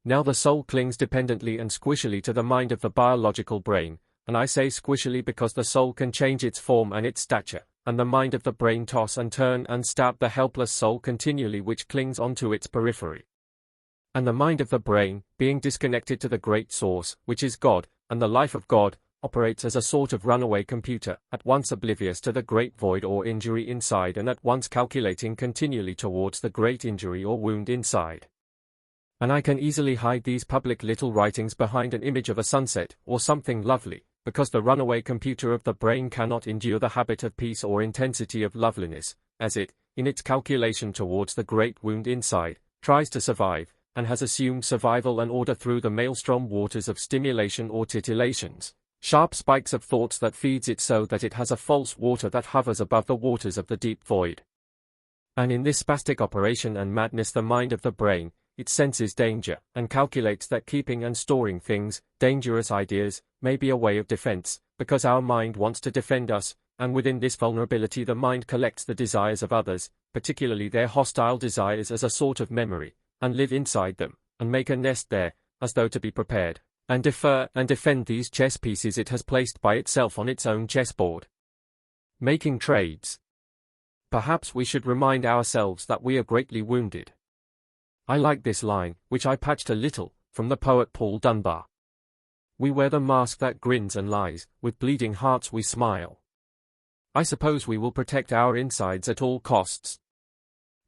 Now the soul clings dependently and squishily to the mind of the biological brain, and I say squishily because the soul can change its form and its stature, and the mind of the brain toss and turn and stab the helpless soul continually which clings onto its periphery. And the mind of the brain, being disconnected to the great source, which is God, and the life of God, operates as a sort of runaway computer, at once oblivious to the great void or injury inside and at once calculating continually towards the great injury or wound inside. And I can easily hide these public little writings behind an image of a sunset, or something lovely, because the runaway computer of the brain cannot endure the habit of peace or intensity of loveliness, as it, in its calculation towards the great wound inside, tries to survive, and has assumed survival and order through the maelstrom waters of stimulation or titillations, sharp spikes of thoughts that feeds it so that it has a false water that hovers above the waters of the deep void. And in this spastic operation and madness the mind of the brain, it senses danger, and calculates that keeping and storing things, dangerous ideas, may be a way of defense, because our mind wants to defend us, and within this vulnerability the mind collects the desires of others, particularly their hostile desires as a sort of memory, and live inside them, and make a nest there, as though to be prepared, and defer and defend these chess pieces it has placed by itself on its own chessboard. Making trades. Perhaps we should remind ourselves that we are greatly wounded. I like this line, which I patched a little, from the poet Paul Dunbar. We wear the mask that grins and lies, with bleeding hearts we smile. I suppose we will protect our insides at all costs.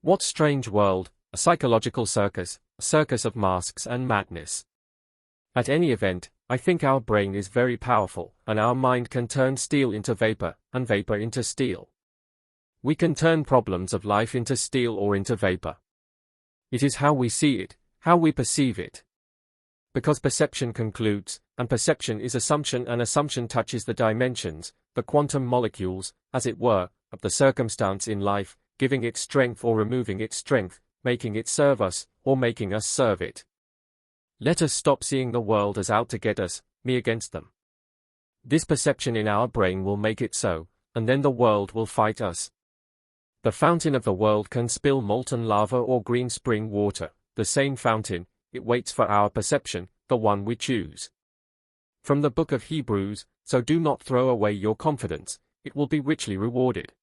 What strange world, a psychological circus, a circus of masks and madness. At any event, I think our brain is very powerful, and our mind can turn steel into vapor, and vapor into steel. We can turn problems of life into steel or into vapor. It is how we see it, how we perceive it. Because perception concludes, and perception is assumption, and assumption touches the dimensions, the quantum molecules, as it were, of the circumstance in life, giving it strength or removing its strength, making it serve us, or making us serve it. Let us stop seeing the world as out to get us, me against them. This perception in our brain will make it so, and then the world will fight us. The fountain of the world can spill molten lava or green spring water, the same fountain, it waits for our perception, the one we choose. From the book of Hebrews, so do not throw away your confidence, it will be richly rewarded.